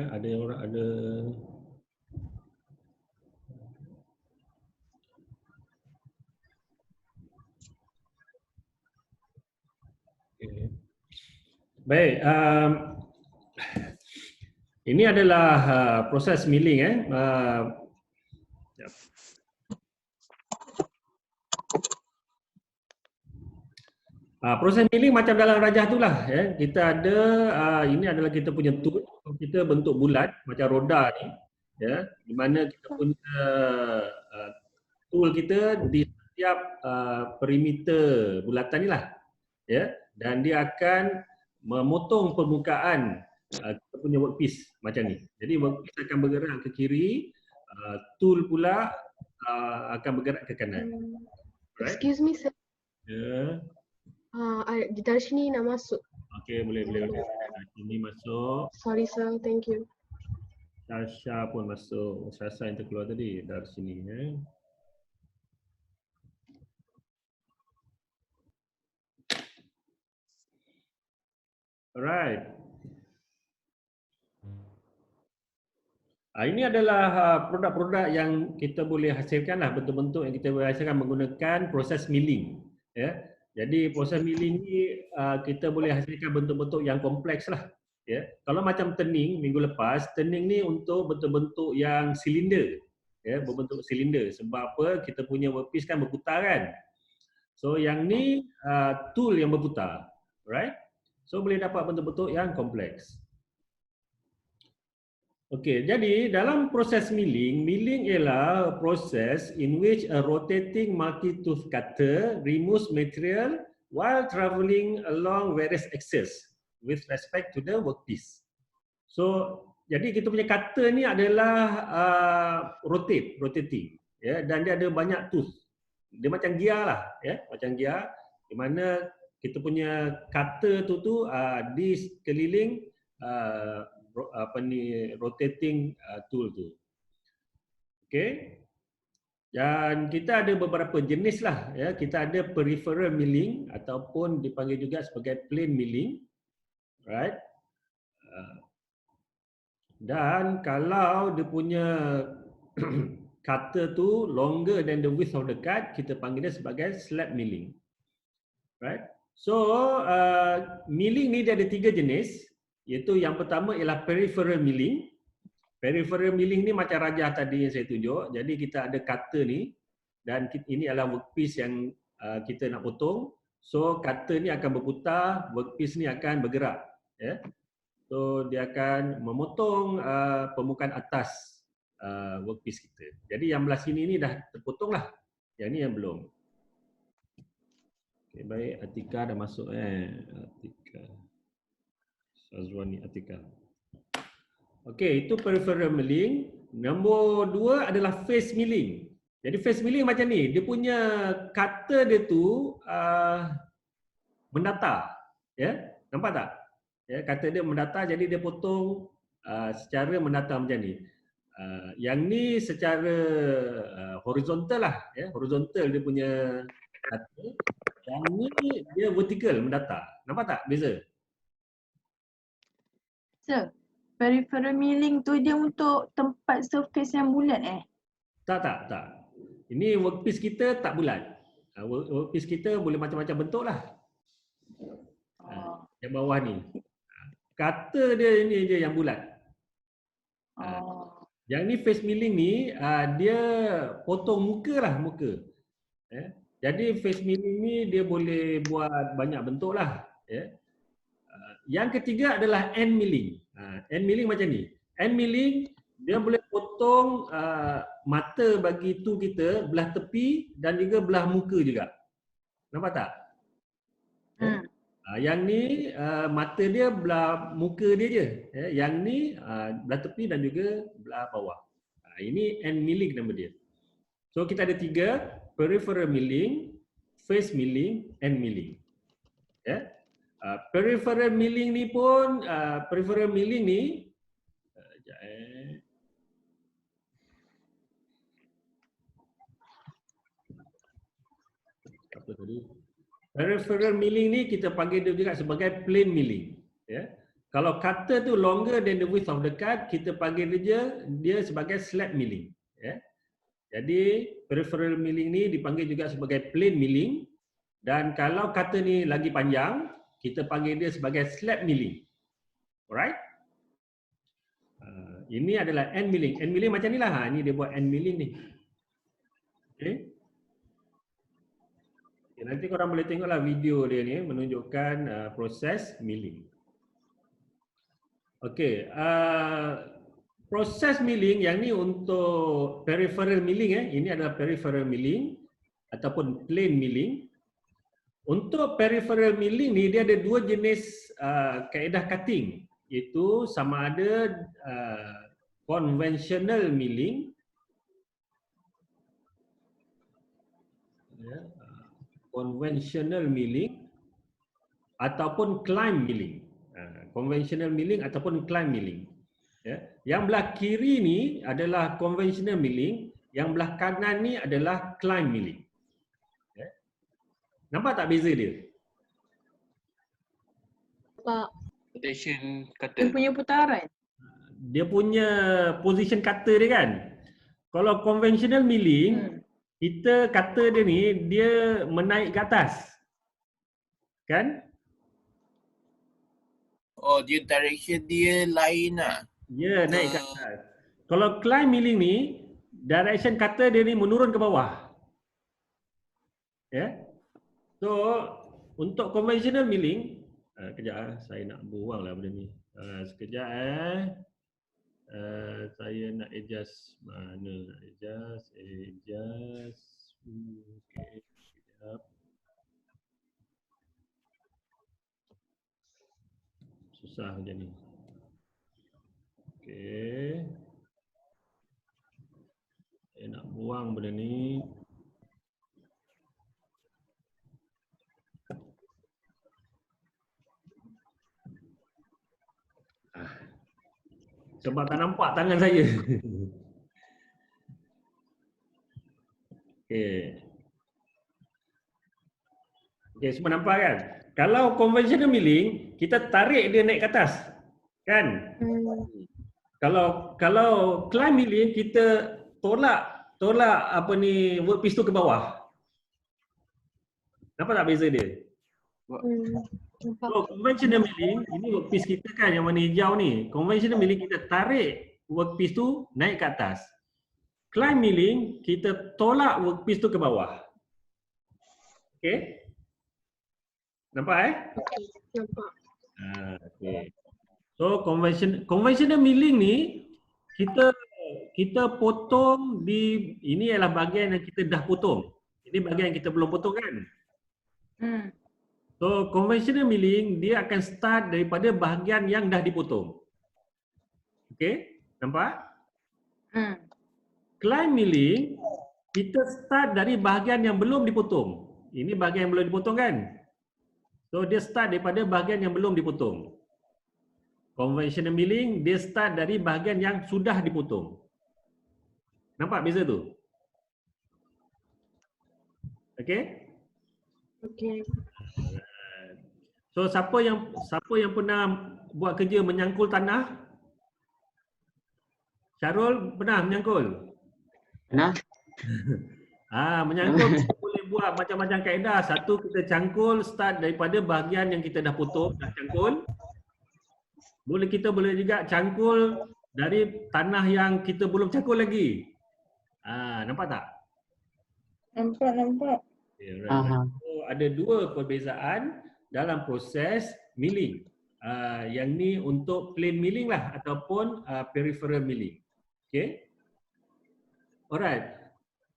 Ada orang ada. Okay. Baik, ini adalah proses milling. Proses milling macam dalam rajah itulah. Ya. Kita ada, ini adalah kita punya tool. Kita bentuk bulat macam roda ni. Ya, di mana kita punya tool kita di setiap perimeter bulatan ni lah. Ya, dan dia akan memotong permukaan kita punya workpiece macam ni. Jadi workpiece akan bergerak ke kiri, tool pula akan bergerak ke kanan. Right? Excuse me, sir. Ya. Dari sini nak masuk. Okey, boleh. Ini masuk. Sorry, sir. Thank you. Tasha pun masuk. Sasa yang terkeluar tadi dari sini. Ya. Alright. Ini adalah produk-produk yang kita boleh hasilkan lah, bentuk-bentuk yang kita boleh hasilkan menggunakan proses milling. Ya. Jadi proses milling ni kita boleh hasilkan bentuk-bentuk yang kompleks lah. Ya. Kalau macam turning minggu lepas, turning ni untuk bentuk-bentuk yang silinder. Ya, berbentuk silinder. Sebab apa? Kita punya workpiece kan berputar kan. So yang ni tool yang berputar. Right? So boleh dapat bentuk-bentuk yang kompleks. Okey, jadi dalam proses milling, milling ialah proses in which a rotating multi-tooth cutter removes material while travelling along various axes with respect to the workpiece. So, jadi kita punya cutter ni adalah rotating, ya, dan dia ada banyak tooth. Dia macam gear lah, ya, macam gear, di mana kita punya cutter tu di sekeliling rotating tool tu. Okey. Dan kita ada beberapa jenis lah, ya. Kita ada peripheral milling ataupun dipanggil juga sebagai plane milling. Right? Dan kalau dia punya cutter tu longer than the width of the cut, kita panggil dia sebagai slab milling. Right? So, milling ni dia ada 3 jenis. Iaitu yang pertama ialah peripheral milling. Peripheral milling ni macam rajah tadi yang saya tunjuk. Jadi kita ada cutter ni dan ini adalah workpiece yang kita nak potong. So cutter ni akan berputar, workpiece ni akan bergerak. Ya. So dia akan memotong permukaan atas workpiece kita. Jadi yang belah sini ni dah terpotong lah. Yang ni yang belum. Okay, baik, Atika dah masuk Atika. Azwani Atika. Okey, itu peripheral milling. Nombor 2 adalah face milling. Jadi face milling macam ni, dia punya cutter dia tu mendatar. Ya, nampak tak? Ya, cutter dia mendatar, jadi dia potong secara mendatar macam ni. Yang ni secara horizontal lah, ya, horizontal dia punya cutter. Yang ni dia vertical mendatar. Nampak tak beza? Sir, peripheral milling tu dia untuk tempat surface yang bulat Tak. Ini workpiece kita tak bulat. Workpiece kita boleh macam-macam bentuk lah. Yang bawah ni. Cutter dia ini je yang bulat. Yang ni face milling ni, dia potong muka lah, muka. Jadi face milling ni dia boleh buat banyak bentuk lah. Yang ketiga adalah end milling. End milling macam ni. End milling dia boleh potong mata bagi tu kita belah tepi dan juga belah muka juga. Nampak tak? Yang ni mata dia belah muka dia je. Yang ni belah tepi dan juga belah bawah. Ini end milling nama dia. So kita ada 3, peripheral milling, face milling, end milling. Peripheral milling ni pun, peripheral milling ni apa tadi? Peripheral milling ni kita panggil dia juga sebagai plane milling. Ya. Kalau kata tu longer than the width of the card, kita panggil dia sebagai slab milling. Ya. Jadi peripheral milling ni dipanggil juga sebagai plain milling, dan kalau kata ni lagi panjang, kita panggil dia sebagai slab milling. Alright? Ini adalah end milling. End milling macam ni lah. Ini dia buat end milling ni. Okay. Nanti korang boleh tengoklah video dia ni menunjukkan proses milling. Okey, proses milling yang ni untuk peripheral milling ini adalah peripheral milling ataupun plain milling. Untuk peripheral milling ni dia ada dua jenis kaedah cutting, iaitu sama ada conventional milling, conventional milling ataupun climb milling. Conventional milling ataupun climb milling. Ya. Yang belah kiri ni adalah conventional milling, yang belah kanan ni adalah climb milling. Ya. Nampak tak beza dia? Pak. Rotation Dia kata. punya putaran. Dia punya position kata dia kan. Kalau conventional milling, kita kata dia ni dia menaik ke atas. Kan? Oh, dia direction dia lain lah. Ya, naik ke atas. Kalau climb milling ni, direction kata dia ni menurun ke bawah. Ya. So, untuk conventional milling, kejap saya nak buang lah benda ni. Sekejap saya nak adjust mana nak adjust. Okay, sekejap. Susah macam ni. Okey. Saya nak buang benda ni. Sebab tak nampak tangan saya. Okey. Okey, semua nampak kan? Kalau conventional milling, kita tarik dia naik ke atas. Kan? Kalau climb milling, kita tolak apa ni workpiece tu ke bawah. Nampak tak beza dia? So, conventional milling, ini workpiece kita kan yang warna hijau ni. Conventional milling kita tarik workpiece tu naik ke atas. Climb milling, kita tolak workpiece tu ke bawah. Okey? Nampak Nampak. Okay. So conventional milling ni kita potong di ini adalah bahagian yang kita dah potong. Ini bahagian yang kita belum potong kan? So conventional milling dia akan start daripada bahagian yang dah dipotong. Okay? Nampak? Climb milling kita start dari bahagian yang belum dipotong. Ini bahagian yang belum dipotong kan? So dia start daripada bahagian yang belum dipotong. Conventional milling dia start dari bahagian yang sudah dipotong. Nampak beza tu? Okey? Okey. So siapa yang pernah buat kerja menyangkul tanah? Syarul pernah menyangkul? Pernah? Menyangkul boleh buat macam-macam kaedah. Satu, kita cangkul start daripada bahagian yang kita dah potong, dah cangkul. Kita boleh juga cangkul dari tanah yang kita belum cangkul lagi. Nampak tak? Nampak. Okay, right. So, ada dua perbezaan dalam proses milling. Yang ni untuk plain milling lah ataupun peripheral milling. Okay. Alright.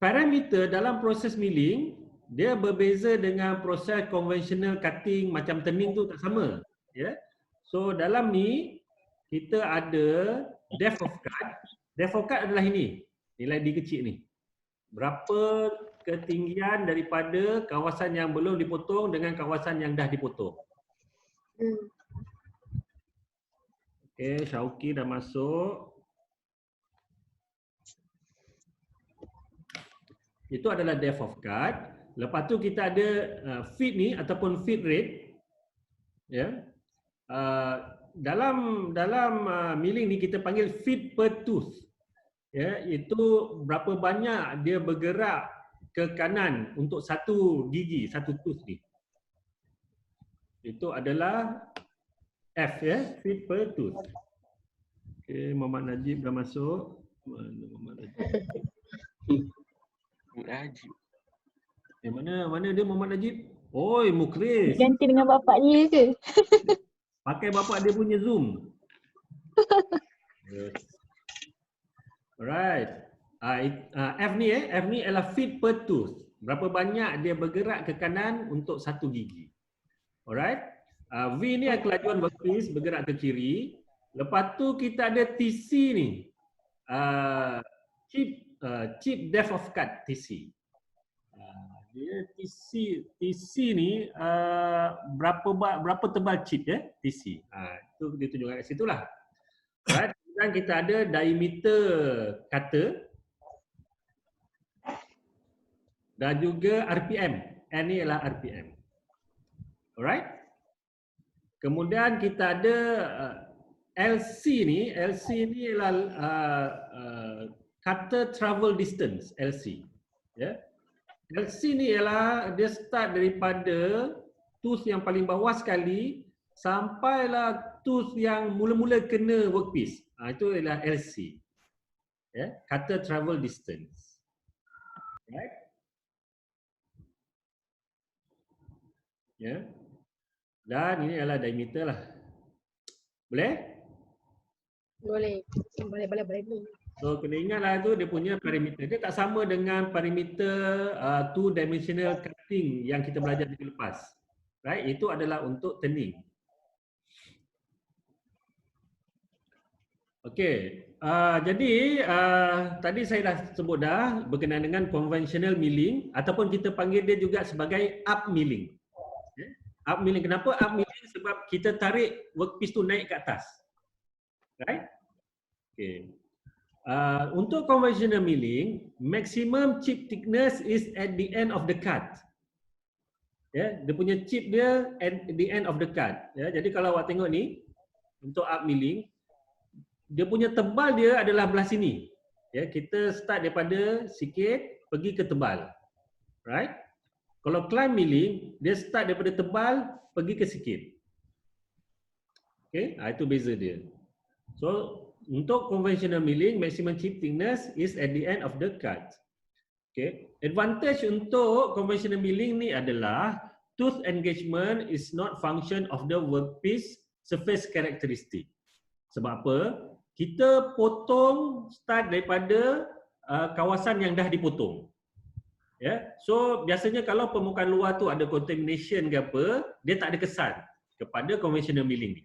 Parameter dalam proses milling dia berbeza dengan proses conventional cutting macam turning tu tak sama. Ya. So dalam ni kita ada depth of cut. Depth of cut adalah ini. Nilai D kecil ni. Berapa ketinggian daripada kawasan yang belum dipotong dengan kawasan yang dah dipotong. Okey, Syauqi dah masuk. Itu adalah depth of cut. Lepas tu kita ada feed ni ataupun feed rate. Ya. dalam milling ni kita panggil feet per tooth. Ya, itu berapa banyak dia bergerak ke kanan untuk satu gigi, satu tooth ni. Itu adalah F ya, feet per tooth. Okey, Muhammad Najib dah masuk. Mana Muhammad Najib? Najib. Mana dia Muhammad Najib? Oi, Mukris. Ganti dengan bapak dia ke? Pakai bapak dia punya Zoom. Yes. Alright. F ni F ni adalah feet per tooth. Berapa banyak dia bergerak ke kanan untuk satu gigi. Alright. V ni adalah kelajuan workpiece bergerak ke kiri. Lepas tu kita ada TC ni. Chip depth of cut TC. Dia TC ni berapa tebal chip ya TC. Itu dia tunjukkan kat situ lah. Right. Dan kita ada diameter cutter dan juga RPM. N ni adalah RPM. Alright. Kemudian kita ada LC ni adalah cutter travel distance LC. Ya. LC ni ialah dia start daripada tooth yang paling bawah sekali sampailah tooth yang mula-mula kena workpiece. Itu ialah LC. Ya, cutter travel distance. Right? Ya. Dan ini adalah diameter lah. Boleh? Boleh. So kena ingatlah tu dia punya parameter. Dia tak sama dengan parameter two dimensional cutting yang kita belajar minggu lepas. Right? Itu adalah untuk turning. Okey. Jadi tadi saya dah sebut dah berkenaan dengan conventional milling ataupun kita panggil dia juga sebagai up milling. Okay. Up milling. Kenapa up milling? Sebab kita tarik workpiece tu naik ke atas. Right? Okey. Untuk conventional milling, maximum chip thickness is at the end of the cut. Ya, dia punya chip dia at the end of the cut. Ya, jadi kalau awak tengok ni untuk up milling, dia punya tebal dia adalah belah sini. Ya, kita start daripada sikit pergi ke tebal. Right? Kalau climb milling, dia start daripada tebal pergi ke sikit. Okey, itu beza dia. So untuk conventional milling, maximum chip thickness is at the end of the cut. Okay. Advantage untuk conventional milling ni adalah tooth engagement is not function of the workpiece surface characteristic. Sebab apa? Kita potong start daripada kawasan yang dah dipotong. Ya. So biasanya kalau permukaan luar tu ada contamination ke apa, dia tak ada kesan kepada conventional milling ni.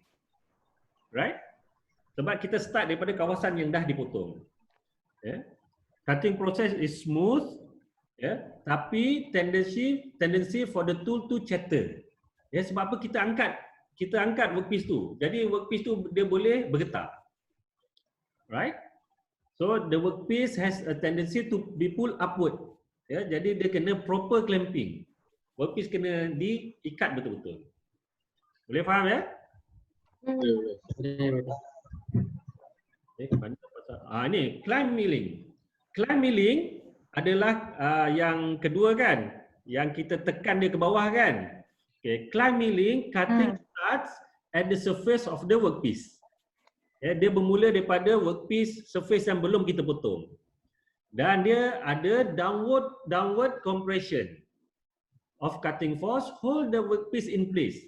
Right? Sebab kita start daripada kawasan yang dah dipotong. Yeah. Cutting process is smooth, yeah, tapi tendency for the tool to chatter. Ya, sebab apa kita angkat workpiece tu. Jadi workpiece tu dia boleh bergetar. Right? So the workpiece has a tendency to be pulled upward. Ya, jadi dia kena proper clamping. Workpiece kena diikat betul-betul. Boleh faham ya? Boleh. Ni climb milling. Climb milling adalah yang kedua kan, yang kita tekan dia ke bawah kan. Okay, climb milling cutting starts at the surface of the workpiece. Ya, dia bermula daripada workpiece surface yang belum kita potong. Dan dia ada downward compression of cutting force hold the workpiece in place.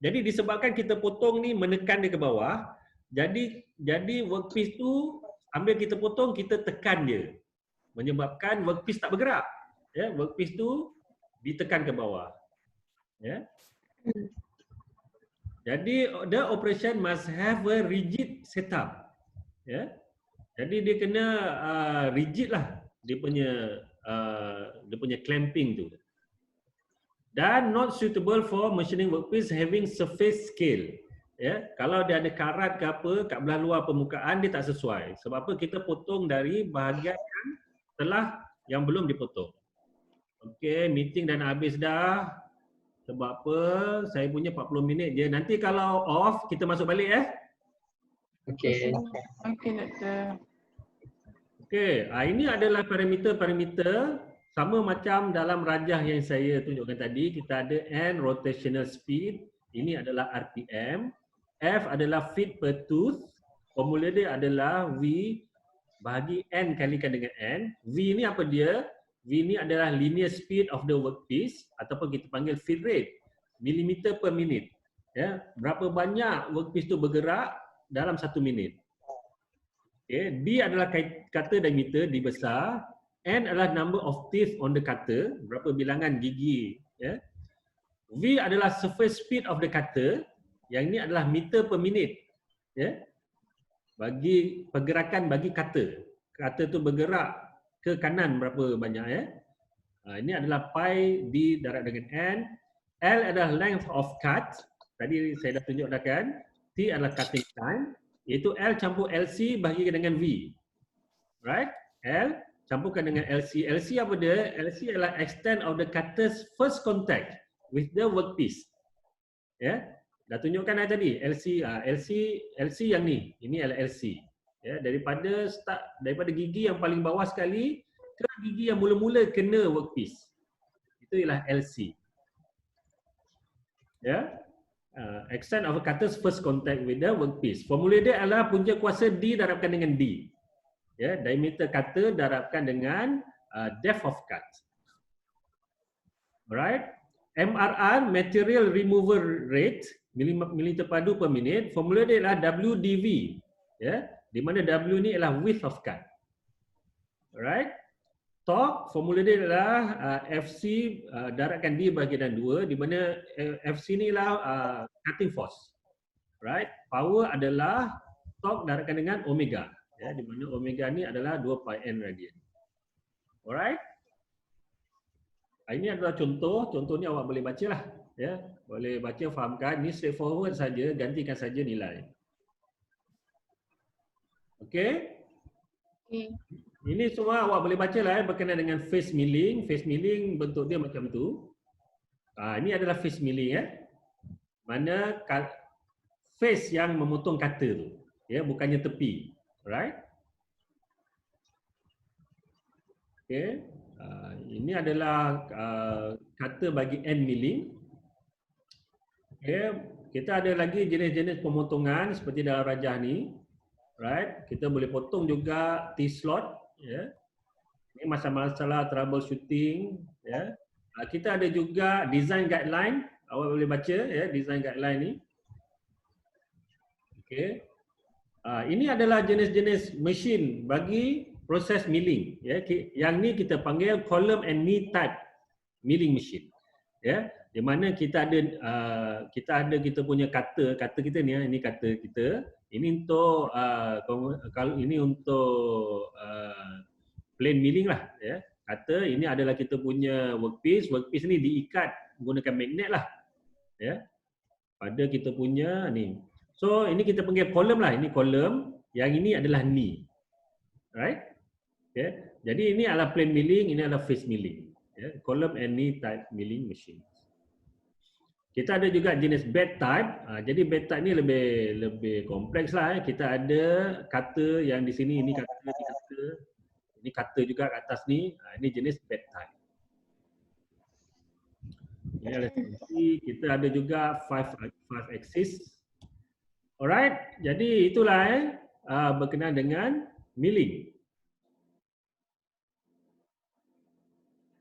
Jadi disebabkan kita potong ni menekan dia ke bawah, jadi workpiece tu ambil kita potong, kita tekan dia. Menyebabkan workpiece tak bergerak. Ya, workpiece tu ditekan ke bawah. Ya. Jadi the operation must have a rigid setup. Ya. Jadi dia kena rigid lah dia punya clamping tu. Dan not suitable for machining workpiece having surface scale. Ya, kalau dia ada karat ke apa kat belah luar permukaan dia tak sesuai. Sebab apa? Kita potong dari bahagian yang belum dipotong. Okey, meeting dah nak habis dah. Sebab apa? Saya punya 40 minit je. Nanti kalau off kita masuk balik Okey. Okay, doktor. Okey, ini adalah parameter-parameter sama macam dalam rajah yang saya tunjukkan tadi. Kita ada N rotational speed, ini adalah RPM. F adalah feet per tooth. Formula dia adalah V bahagi N kalikan dengan N. V ni apa dia? V ni adalah linear speed of the workpiece ataupun kita panggil feed rate, millimeter per minute. Ya, berapa banyak workpiece tu bergerak dalam 1 minit. Okay. D adalah cutter diameter, D besar. N adalah number of teeth on the cutter, berapa bilangan gigi. Ya. V adalah surface speed of the cutter, yang ini adalah meter per minute. Ya. Bagi pergerakan bagi cutter. Cutter tu bergerak ke kanan berapa banyak. Ya. Ini adalah pi D darab dengan N. L adalah length of cut. Tadi saya dah tunjuk dah kan. T adalah cutting time. Iaitu L campur LC bahagi dengan V. Right? L campurkan dengan LC. LC apa dia? LC adalah extent of the cutter's first contact with the workpiece. Ya. Dah tunjukkan dah tadi. LC yang ni. Ini adalah LC. Ya, daripada gigi yang paling bawah sekali ke gigi yang mula-mula kena workpiece. Itu ialah LC. Ya. Extent of a cutter's first contact with the workpiece. Formula dia adalah punca kuasa D darabkan dengan D. Ya, diameter cutter darabkan dengan depth of cut. Alright. MRR, material removal rate, mililiter padu per minit. Formula dia adalah WDV. Ya, di mana W ni adalah width of cut. Alright. Torque, formula dia adalah FC darabkan D bagi dan 2, di mana FC ni lah cutting force. Right? Power adalah torque darabkan dengan omega. Ya, di mana omega ni adalah 2 pi n radian. Alright? Ini adalah contoh. Contoh ni awak boleh baca lah. Ya, boleh baca, fahamkan. Ini straightforward saja, gantikan saja nilai. Okay? Okay. Ini semua awak boleh baca lah berkenaan dengan face milling. Face milling bentuk dia macam tu. Ini adalah face milling mana face yang memotong cutter tu. Ya, bukannya tepi. Alright? Okay. Ini adalah cutter bagi end milling. Okay. Kita ada lagi jenis-jenis pemotongan seperti dalam rajah ni. Right? Kita boleh potong juga T-slot. Ya. Ini masalah-masalah troubleshooting. Ya. Kita ada juga design guideline. Awak boleh baca ya, design guideline ni. Okay. Ini adalah jenis-jenis mesin bagi proses milling. Ya. Yang ni kita panggil column and knee type milling machine. Ya. Di mana kita ada kita punya cutter kita ni, ini cutter kita. Ini untuk kalau ini untuk plane milling lah, ya. Cutter ini adalah kita punya workpiece. Workpiece ni diikat menggunakan magnet lah, ya. Pada kita punya ni. So ini kita panggil column lah. Ini column. Yang ini adalah knee, right? Okay. Jadi ini adalah plane milling, ini adalah face milling. Ya. Column and knee type milling machine. Kita ada juga jenis bed type. Jadi bed type ni lebih kompleks lah. Kita ada cutter yang di sini, ini cutter, ini cutter juga kat atas ni. Ini jenis bed type. Ini adalah kita ada juga 5 axis. Alright. Jadi itulah berkenaan dengan milling.